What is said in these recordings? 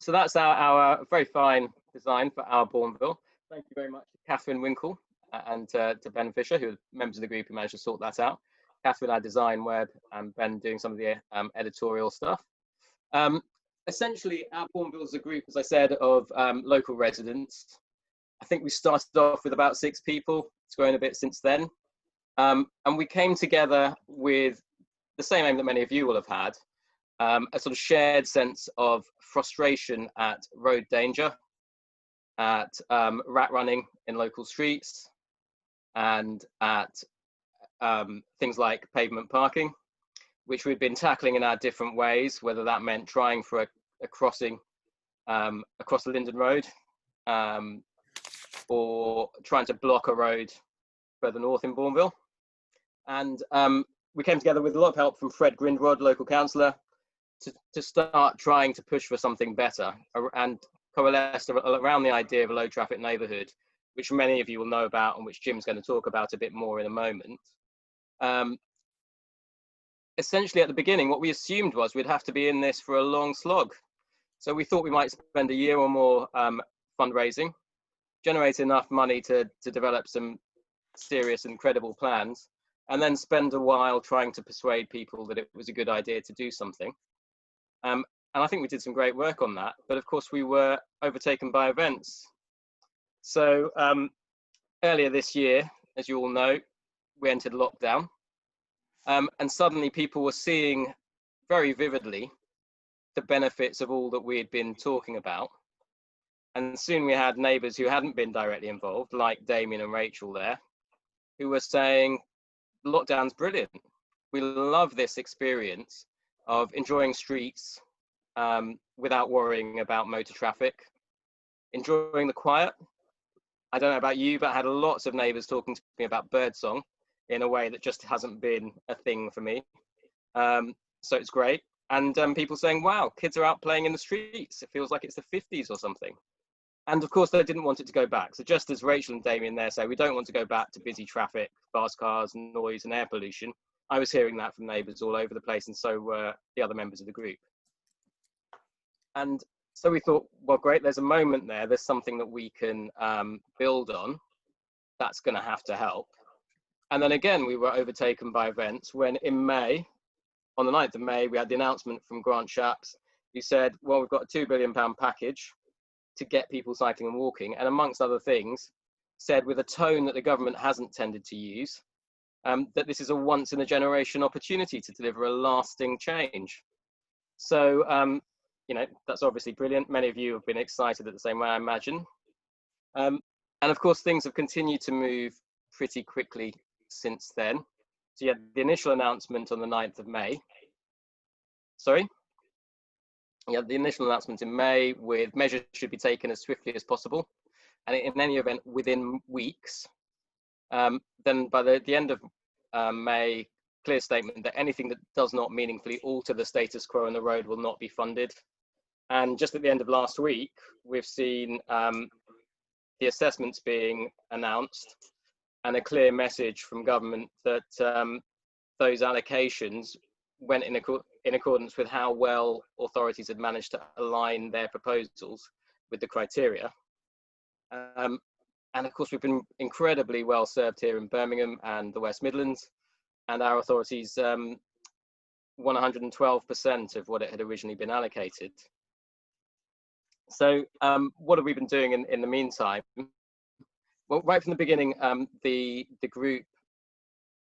So that's our very fine design for our Bournville. Thank you very much to Catherine Winkle and to Ben Fisher, who are members of the group who managed to sort that out. Catherine, our design web, and Ben doing some of the editorial stuff. Essentially, our Bournville is a group, as I said, of local residents. I think we started off with about 6 people. It's grown a bit since then. And we came together with the same aim that many of you will have had, a sort of shared sense of frustration at road danger, at rat running in local streets, and at things like pavement parking, which we've been tackling in our different ways, whether that meant trying for a crossing across the Linden Road, or trying to block a road further north in Bournville. And we came together with a lot of help from Fred Grindrod, local councillor, to start trying to push for something better and coalesced around the idea of a low traffic neighbourhood, which many of you will know about and which Jim's going to talk about a bit more in a moment. Essentially, at the beginning, what we assumed was we'd have to be in this for a long slog. So we thought we might spend a year or more fundraising, generate enough money to develop some serious and credible plans, and then spend a while trying to persuade people that it was a good idea to do something. And I think we did some great work on that, but of course we were overtaken by events. So earlier this year, as you all know, we entered lockdown, and suddenly people were seeing very vividly the benefits of all that we had been talking about. And soon we had neighbours who hadn't been directly involved, like Damien and Rachel there, who were saying, lockdown's brilliant. We love this experience of enjoying streets without worrying about motor traffic, enjoying the quiet. I don't know about you, but I had lots of neighbours talking to me about birdsong in a way that just hasn't been a thing for me. So it's great. And people saying, wow, kids are out playing in the streets. It feels like it's the 50s or something. And of course, they didn't want it to go back. So just as Rachel and Damien there say, we don't want to go back to busy traffic, fast cars, noise and air pollution. I was hearing that from neighbours all over the place, and so were the other members of the group. And so we thought, well, great, there's a moment there. There's something that we can build on. That's going to have to help. And then again, we were overtaken by events when in May, on the 9th of May, we had the announcement from Grant Shapps, who said, well, we've got a £2 billion package to get people cycling and walking, and amongst other things, said with a tone that the government hasn't tended to use, that this is a once in a generation opportunity to deliver a lasting change. So, you know, that's obviously brilliant. Many of you have been excited at the same way, I imagine. And of course, things have continued to move pretty quickly since then. So you had the initial announcement on the 9th of May. Sorry? You had the initial announcement in May with measures should be taken as swiftly as possible. And in any event, within weeks. Then by the end of May, clear statement that anything that does not meaningfully alter the status quo on the road will not be funded. And just at the end of last week, we've seen the assessments being announced and a clear message from government that those allocations went in accordance with how well authorities had managed to align their proposals with the criteria. And of course, we've been incredibly well served here in Birmingham and the West Midlands, and our authorities won 112% of what it had originally been allocated. So what have we been doing in the meantime? Well, right from the beginning, the group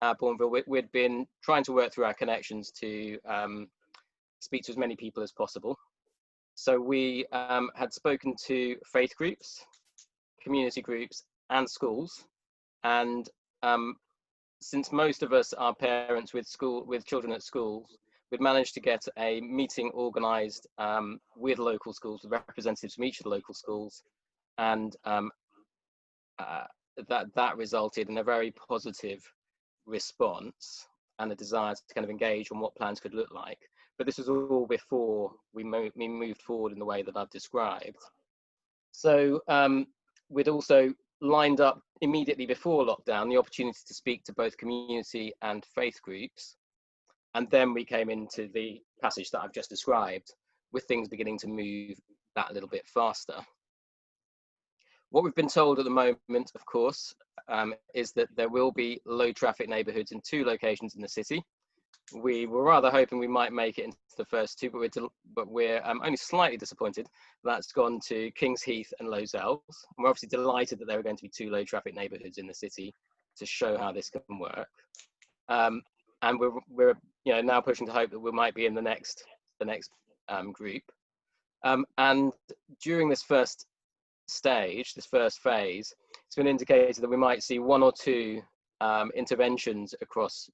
at Bournville, we'd been trying to work through our connections to speak to as many people as possible. So we had spoken to faith groups, community groups and schools. And since most of us are parents with children at schools, we've managed to get a meeting organised with local schools, with representatives from each of the local schools. And that resulted in a very positive response and a desire to kind of engage on what plans could look like. But this was all before we moved forward in the way that I've described. So we'd also lined up immediately before lockdown the opportunity to speak to both community and faith groups. And then we came into the passage that I've just described, with things beginning to move that a little bit faster. What we've been told at the moment, of course, is that there will be low traffic neighbourhoods in 2 locations in the city. We were rather hoping we might make it into the first 2, but we're only slightly disappointed. That's gone to Kings Heath and Lozells. And we're obviously delighted that there are going to be 2 low traffic neighbourhoods in the city to show how this can work. And we're now pushing to hope that we might be in the next group. And during this first stage, this first phase, it's been indicated that we might see 1 or 2 interventions across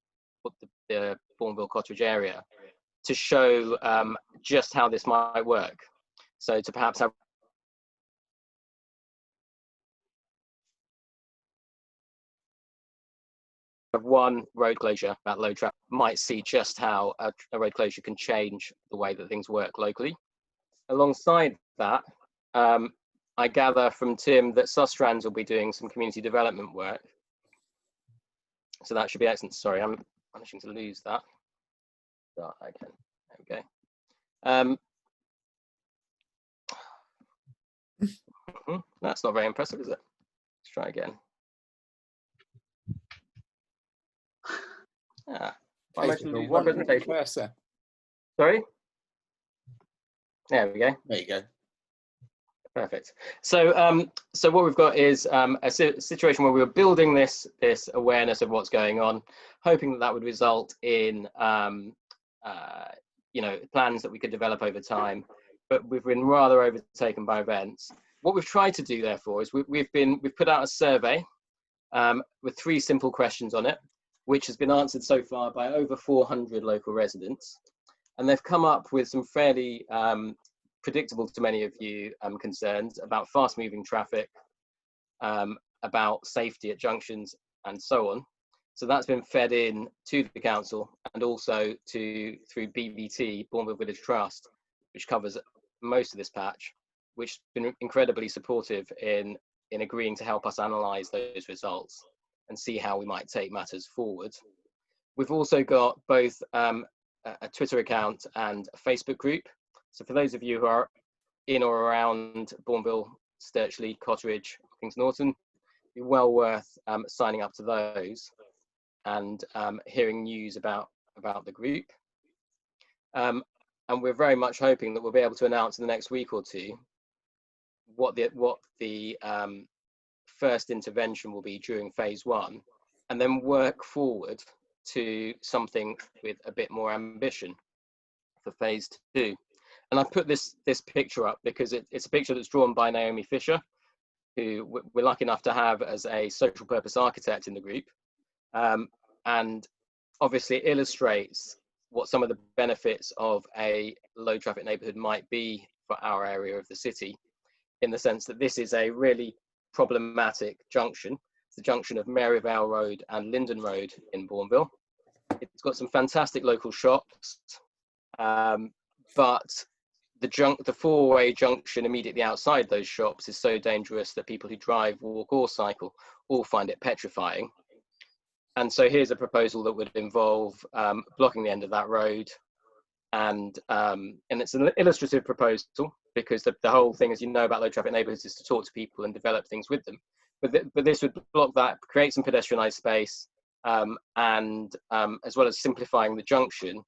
the Bournville Cotteridge area to show just how this might work. So to perhaps have one road closure about low traffic might see just how a road closure can change the way that things work locally. Alongside that, I gather from Tim that Sustrans will be doing some community development work. So that should be excellent. Sorry, I'm managing to lose that. Oh, okay, there we go. That's not very impressive, is it? Let's try again. I managed to lose my presentation. Cursor. Sorry? There we go. There you go. Perfect. So, so what we've got is a situation where we were building this awareness of what's going on, hoping that that would result in plans that we could develop over time. But we've been rather overtaken by events. What we've tried to do, therefore, is we've put out a survey with 3 simple questions on it, which has been answered so far by over 400 local residents, and they've come up with some fairly predictable to many of you concerns about fast-moving traffic, about safety at junctions, and so on. So that's been fed in to the council and also through BVT, Bournville Village Trust, which covers most of this patch, which has been incredibly supportive in agreeing to help us analyse those results and see how we might take matters forward. We've also got both a Twitter account and a Facebook group. So for those of you who are in or around Bournville, Stirchley, Cotteridge, Kings Norton, it'd be well worth signing up to those and hearing news about the group. And we're very much hoping that we'll be able to announce in the next week or 2 what the first intervention will be during phase 1, and then work forward to something with a bit more ambition for phase 2. And I've put this picture up because it's a picture that's drawn by Naomi Fisher, who we're lucky enough to have as a social purpose architect in the group, and obviously it illustrates what some of the benefits of a low traffic neighbourhood might be for our area of the city, in the sense that this is a really problematic junction. It's the junction of Maryvale Road and Linden Road in Bournville. It's got some fantastic local shops, but the 4-way junction immediately outside those shops is so dangerous that people who drive, walk or cycle all find it petrifying. And so here's a proposal that would involve blocking the end of that road, and it's an illustrative proposal, because the whole thing, as you know about low traffic neighbourhoods, is to talk to people and develop things with them. But this would block that, create some pedestrianised space, and as well as simplifying the junction,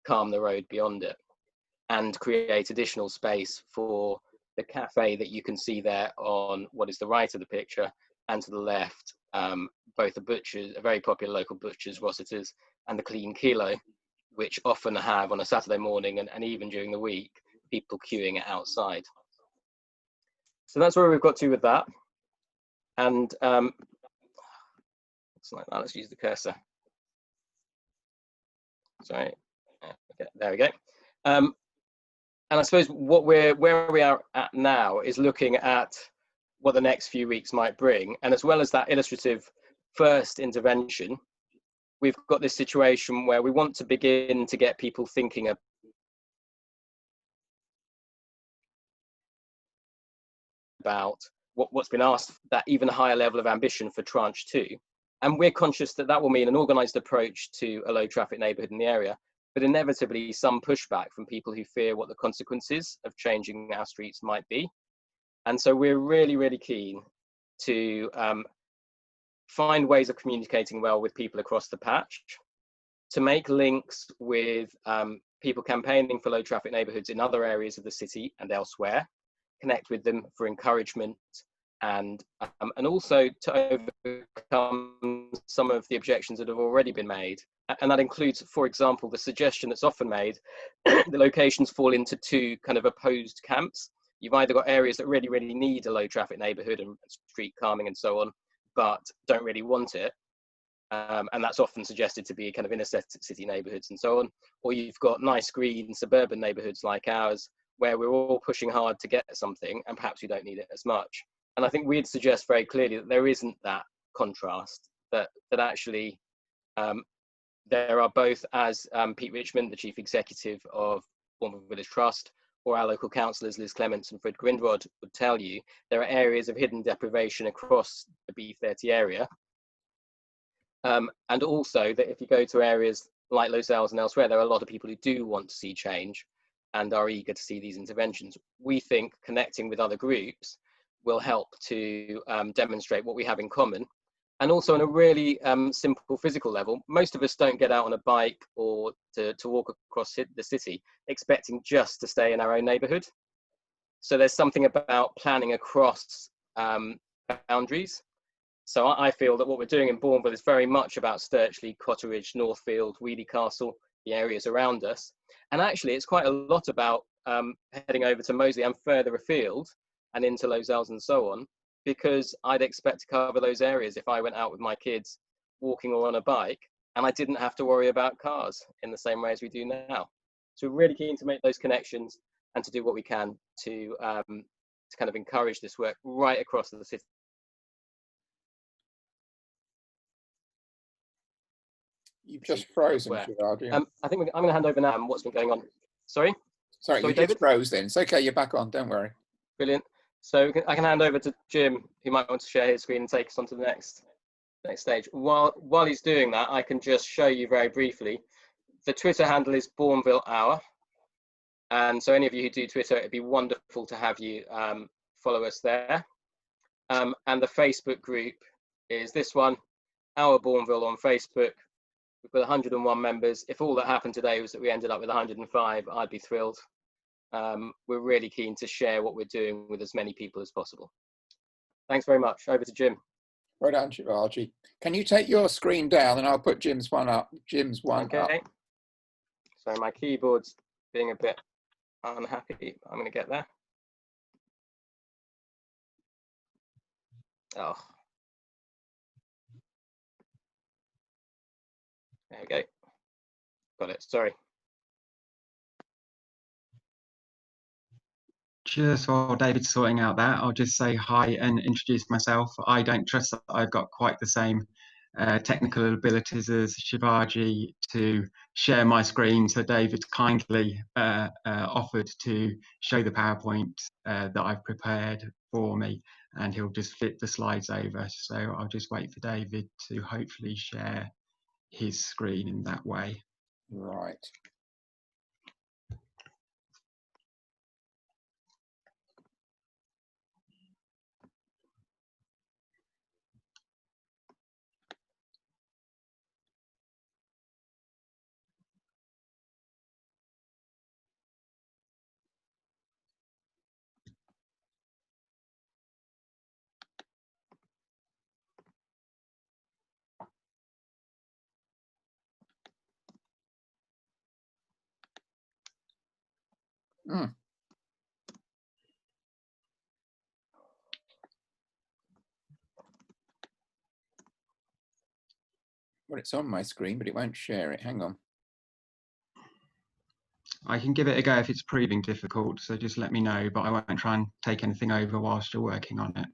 calm the road beyond it, and create additional space for the cafe that you can see there on what is the right of the picture, and to the left, both a very popular local butchers, Rossiter's, and the Clean Kilo, which often have on a Saturday morning and even during the week, people queuing outside. So that's where we've got to with that. And it's like that. Let's use the cursor. Sorry. Okay, there we go. And I suppose where we are at now is looking at what the next few weeks might bring, and as well as that illustrative first intervention, we've got this situation where we want to begin to get people thinking about what's been asked, that even higher level of ambition for tranche 2. And we're conscious that that will mean an organised approach to a low traffic neighbourhood in the area, but inevitably some pushback from people who fear what the consequences of changing our streets might be. And so we're really, really keen to find ways of communicating well with people across the patch, to make links with people campaigning for low traffic neighbourhoods in other areas of the city and elsewhere, connect with them for encouragement, and also to overcome some of the objections that have already been made. And that includes, for example, the suggestion that's often made the locations fall into two kind of opposed camps. You've either got areas that really, really need a low traffic neighbourhood and street calming and so on, but don't really want it. And that's often suggested to be kind of inner city neighbourhoods and so on. Or you've got nice green suburban neighbourhoods like ours, where we're all pushing hard to get something and perhaps we don't need it as much. And I think we'd suggest very clearly that there isn't that contrast, that actually there are both, as Pete Richmond, the Chief Executive of Bournville Village Trust, or our local councillors, Liz Clements and Fred Grindrod, would tell you, there are areas of hidden deprivation across the B30 area. And also that if you go to areas like Lozells and elsewhere, there are a lot of people who do want to see change and are eager to see these interventions. We think connecting with other groups will help to demonstrate what we have in common. And also on a really simple physical level, most of us don't get out on a bike or to walk across the city expecting just to stay in our own neighbourhood. So there's something about planning across boundaries. So I feel that what we're doing in Bournville is very much about Stirchley, Cotteridge, Northfield, Weedy Castle, the areas around us. And actually it's quite a lot about heading over to Moseley and further afield and into Lozells and so on, because I'd expect to cover those areas if I went out with my kids walking or on a bike and I didn't have to worry about cars in the same way as we do now. So we're really keen to make those connections and to do what we can to kind of encourage this work right across the city. You've just frozen, Shivaji. I think I'm going to hand over now on what's been going on. Sorry, you David? Just froze then. It's okay, you're back on, don't worry. Brilliant. So I can hand over to Jim, who might want to share his screen and take us on to the next stage. While he's doing that, I can just show you very briefly. The Twitter handle is Bournville Hour. And so any of you who do Twitter, it'd be wonderful to have you follow us there. And the Facebook group is this one, Our Bournville on Facebook. We've got 101 members. If all that happened today was that we ended up with 105, I'd be thrilled. We're really keen to share what we're doing with as many people as possible. Thanks very much. Over to Jim. Right on, Shivaji. Can you take your screen down and I'll put Jim's one up. Okay. So my keyboard's being a bit unhappy. I'm going to get there. Oh. There we go. Got it. Sorry. Just while David's sorting out that, I'll just say hi and introduce myself. I don't trust that I've got quite the same technical abilities as Shivaji to share my screen, so David kindly offered to show the PowerPoint that I've prepared for me, and he'll just flip the slides over. So I'll just wait for David to hopefully share his screen in that way. Right. Well, it's on my screen, but it won't share it. Hang on. I can give it a go if it's proving difficult, so just let me know, but I won't try and take anything over whilst you're working on it.